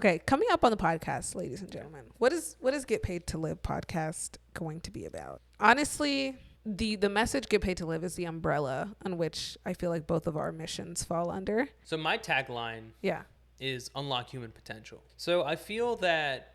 Okay, coming up on the podcast, ladies and gentlemen, what is Get Paid to Live podcast going to be about? Honestly, the message Get Paid to Live is the umbrella on which I feel like both of our missions fall under. So my tagline Yeah. is unlock human potential. So I feel that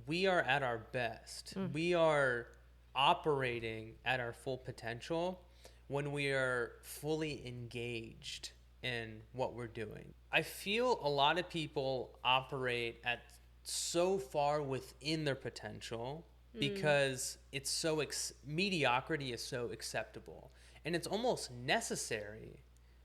we are at our best. We are operating at our full potential when we are fully engaged in what we're doing. I feel a lot of people operate at so far within their potential because it's so mediocrity is so acceptable, and it's almost necessary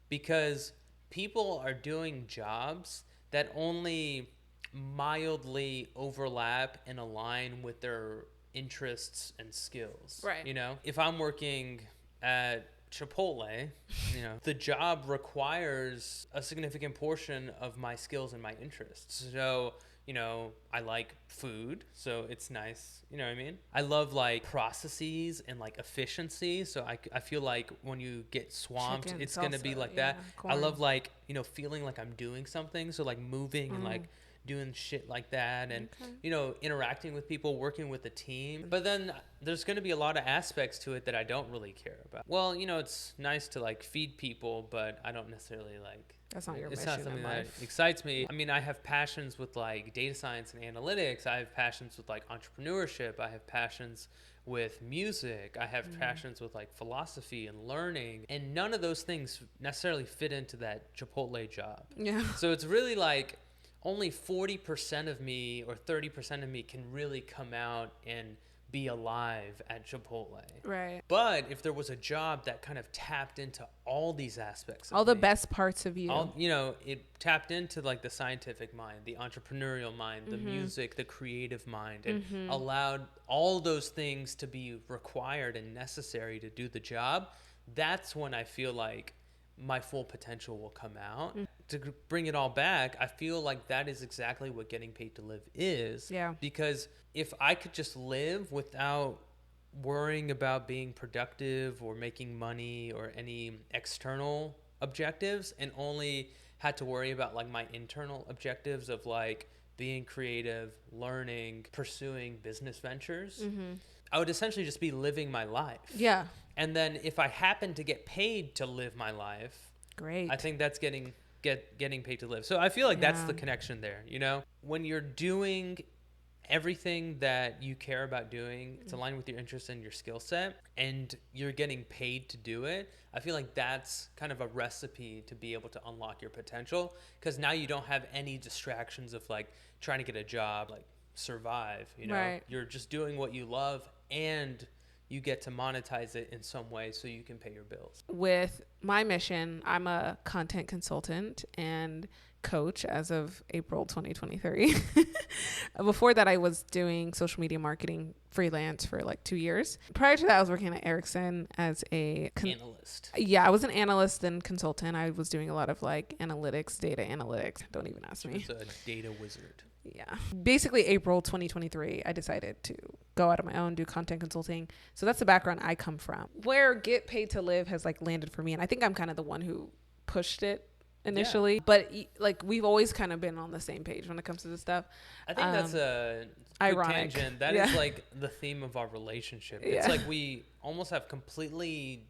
because people are doing jobs that only mildly overlap and align with their interests and skills. Right. You know, if I'm working at Chipotle, you know, the job requires a significant portion of my skills and my interests. So, you know, I like food, so it's nice. You know what I mean? I love like processes and like efficiency. So I feel like when you get swamped, Chicken it's going to be salsa, like yeah, that. corn. I love like, you know, feeling like I'm doing something. So like moving and like doing shit like that and, you know, interacting with people, working with a team. But then there's going to be a lot of aspects to it that I don't really care about. Well, you know, it's nice to like feed people, but I don't necessarily like... That's not your It's mission not something in that life. excites me. I mean, I have passions with like data science and analytics. I have passions with like entrepreneurship. I have passions with music. I have passions with like philosophy and learning. And none of those things necessarily fit into that Chipotle job. Yeah. So it's really like only 40% of me or 30% of me can really come out and be alive at Chipotle. Right. But if there was a job that kind of tapped into all these aspects of All the me, best parts of you. all, you know, it tapped into like the scientific mind, the entrepreneurial mind, the music, the creative mind, and allowed all those things to be required and necessary to do the job. That's when I feel like my full potential will come out. To bring it all back, I feel like that is exactly what getting paid to live is. Yeah. Because if I could just live without worrying about being productive or making money or any external objectives, and only had to worry about like my internal objectives of like being creative, learning, pursuing business ventures, I would essentially just be living my life. Yeah. And then if I happen to get paid to live my life, Great. I think that's getting paid to live. So I feel like that's the connection there, you know? When you're doing everything that you care about doing, it's aligned with your interests and your skill set, and you're getting paid to do it, I feel like that's kind of a recipe to be able to unlock your potential, because now you don't have any distractions of like trying to get a job, like survive, you know? Right. You're just doing what you love, and you get to monetize it in some way so you can pay your bills. With my mission, I'm a content consultant and coach as of April 2023. Before that, I was doing social media marketing freelance for like 2 years. Prior to that, I was working at Ericsson as a Analyst. Yeah, I was an analyst and consultant. I was doing a lot of like analytics, data analytics. Don't even ask me. It's a data wizard. Yeah. Basically, April 2023, I decided to go out on my own, do content consulting. So that's the background I come from. Where Get Paid to Live has like landed for me. And I think I'm kind of the one who pushed it initially. Yeah. But like we've always kind of been on the same page when it comes to this stuff. I think that's a ironic tangent. That is like the theme of our relationship. Yeah. It's like we almost have completely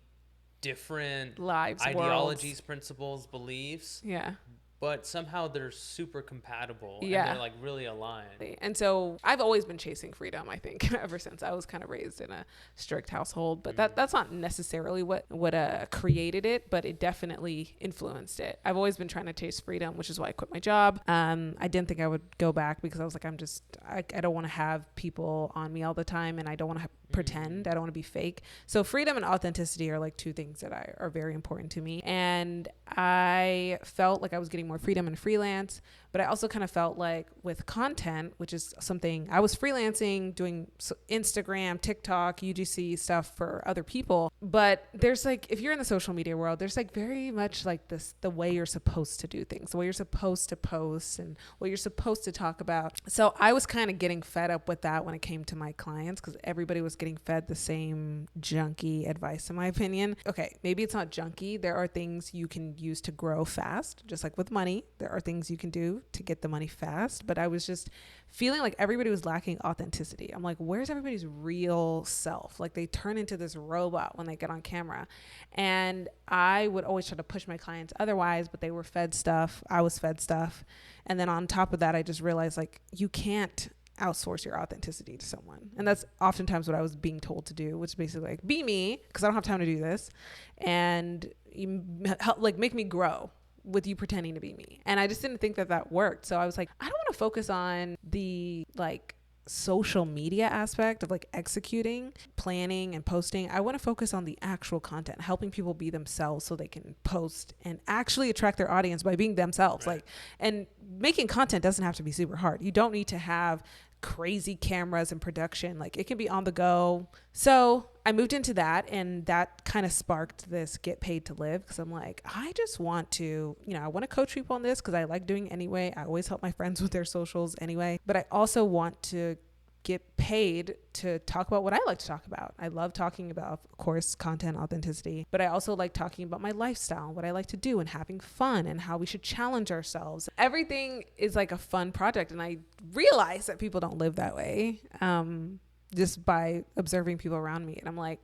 different lives, ideologies, worlds, principles, beliefs. Yeah. But somehow they're super compatible. Yeah. And they're like really aligned. And so I've always been chasing freedom, I think, ever since. I was kind of raised in a strict household, but that's not necessarily what created it, but it definitely influenced it. I've always been trying to chase freedom, which is why I quit my job. I didn't think I would go back because I was like, I don't want to have people on me all the time, and I don't want to pretend. I don't want to be fake. So freedom and authenticity are like two things that are very important to me. And I felt like I was getting more freedom in freelance, but I also kind of felt like with content, which is something I was freelancing, doing Instagram, TikTok, UGC stuff for other people. But there's like, if you're in the social media world, there's like very much like this, the way you're supposed to do things, the way you're supposed to post and what you're supposed to talk about. So I was kind of getting fed up with that when it came to my clients, because everybody was getting fed the same junky advice, in my opinion. Okay, maybe it's not junky. There are things you can use to grow fast, just like with money. There are things you can do do to get the money fast, but I was just feeling like everybody was lacking authenticity. I'm like, where's everybody's real self? Like they turn into this robot when they get on camera. And I would always try to push my clients otherwise, but they were fed stuff. I was fed stuff. And then on top of that, I just realized like you can't outsource your authenticity to someone. And that's oftentimes what I was being told to do, which is basically like, be me, because I don't have time to do this. And you help, like, make me grow with you pretending to be me. And I just didn't think that that worked. So I was like, I don't want to focus on the like social media aspect of like executing, planning and posting. I want to focus on the actual content, helping people be themselves so they can post and actually attract their audience by being themselves. Right. Like, and making content doesn't have to be super hard. You don't need to have crazy cameras and production. Like it can be on the go. So I moved into that, and that kind of sparked this get paid to live, because I'm like, I just want to, I want to coach people on this because I like doing it anyway. I always help my friends with their socials anyway, but I also want to get paid to talk about what I like to talk about. I love talking about, of course, content, authenticity, but I also like talking about my lifestyle, what I like to do, and having fun, and how we should challenge ourselves. Everything is like a fun project, and I realize that people don't live that way, just by observing people around me. And I'm like,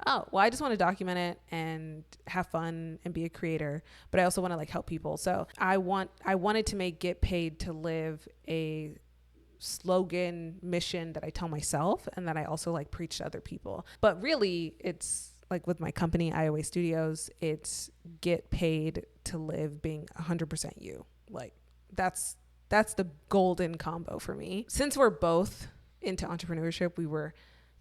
oh, well, I just want to document it and have fun and be a creator, but I also want to like help people. So I wanted to make Get Paid to Live a slogan mission that I tell myself, and that I also like preach to other people. But really, it's like with my company, IOA Studios, it's get paid to live being 100% you. Like that's the golden combo for me. Since we're both into entrepreneurship, we were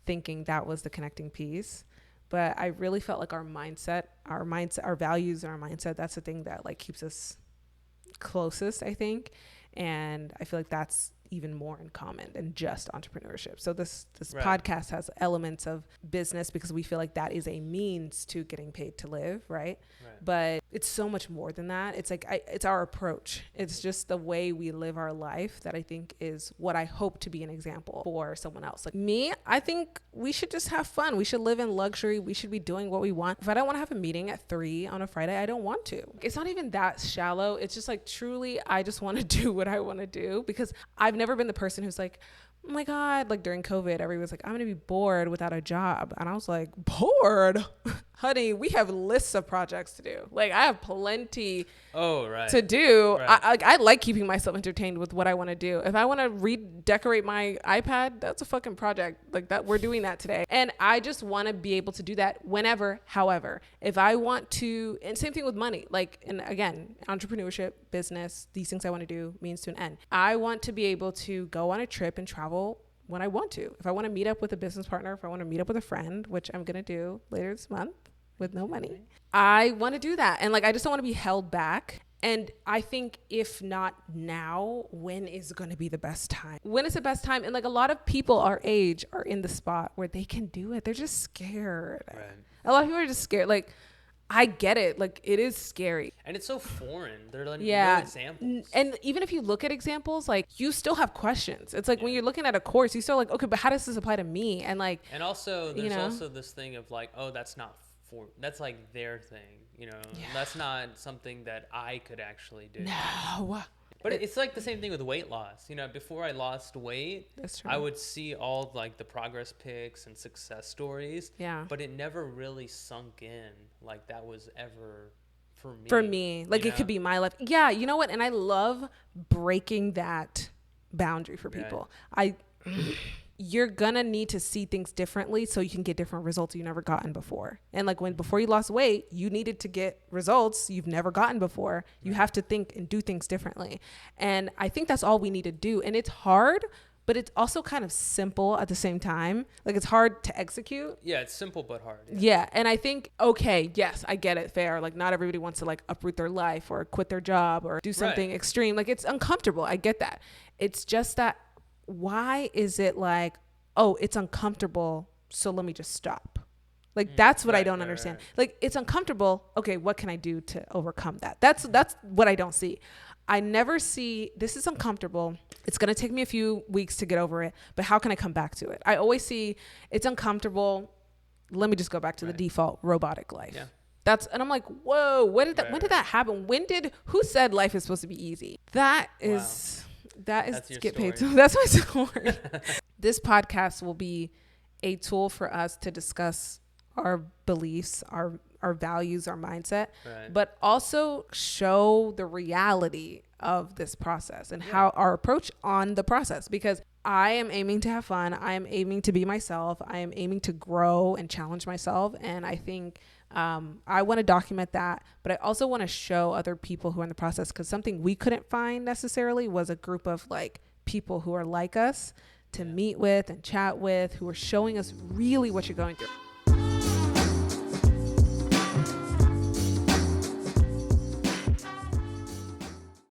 thinking that was the connecting piece. But I really felt like our mindset, our values and our mindset, that's the thing that like keeps us closest, I think. And I feel like that's even more in common than just entrepreneurship. So this right. podcast has elements of business because we feel like that is a means to getting paid to live, right? But it's so much more than that. It's like it's our approach. It's just the way we live our life that I think is what I hope to be an example for someone else. Like me, I think we should just have fun. We should live in luxury. We should be doing what we want. If I don't want to have a meeting at 3 on a Friday, I don't want to. It's not even that shallow. It's just like truly, I just want to do what I want to do, because I've never been the person who's like, oh my God, like during COVID, everybody was like, I'm going to be bored without a job. And I was like, bored? Honey, we have lists of projects to do. Like I have plenty to do. Right. I like keeping myself entertained with what I want to do. If I want to redecorate my iPad, that's a fucking project. Like that, we're doing that today. And I just want to be able to do that whenever, however. If I want to, and same thing with money. Like, and again, entrepreneurship, business, these things I want to do means to an end. I want to be able to go on a trip and travel when I want to. If I want to meet up with a business partner, if I want to meet up with a friend, which I'm going to do later this month with no money, I want to do that. And like, I just don't want to be held back. And I think if not now, when is going to be the best time? When is the best time? And like a lot of people our age are in the spot where they can do it. They're just scared. Right. A lot of people are just scared. Like, I get it. Like, it is scary. And it's so foreign. There are like no examples. And even if you look at examples, like, you still have questions. It's like when you're looking at a course, you still like, okay, but how does this apply to me? And like, and also there's also this thing of like, oh, that's that's like their thing, that's not something that I could actually do. No. But it's like the same thing with weight loss. Before I lost weight, I would see all like the progress pics and success stories. Yeah. But it never really sunk in like that was ever for me. For me, like it could be my life. Yeah. You know what? And I love breaking that boundary for people. You're gonna need to see things differently so you can get different results you've never gotten before. And like before you lost weight, you needed to get results you've never gotten before. You have to think and do things differently. And I think that's all we need to do. And it's hard, but it's also kind of simple at the same time. Like it's hard to execute. Yeah, it's simple but hard. Yeah. And I think, okay, yes, I get it, fair. Like not everybody wants to like uproot their life or quit their job or do something extreme. Like it's uncomfortable. I get that. It's just that, why is it like, oh, it's uncomfortable, so let me just stop? Like, that's what I don't understand. Like, it's uncomfortable. Okay, what can I do to overcome that? That's what I don't see. I never see, this is uncomfortable. It's going to take me a few weeks to get over it, but how can I come back to it? I always see it's uncomfortable. Let me just go back to the default robotic life. Yeah. And I'm like, whoa, when did that happen? Who said life is supposed to be easy? That is That's your get paid to. story. That's my story. This podcast will be a tool for us to discuss our beliefs, our values, our mindset, Right. but also show the reality of this process and how our approach on the process, because I am aiming to have fun. I am aiming to be myself. I am aiming to grow and challenge myself. And I think I want to document that, but I also want to show other people who are in the process, because something we couldn't find necessarily was a group of like people who are like us to meet with and chat with, who are showing us really what you're going through.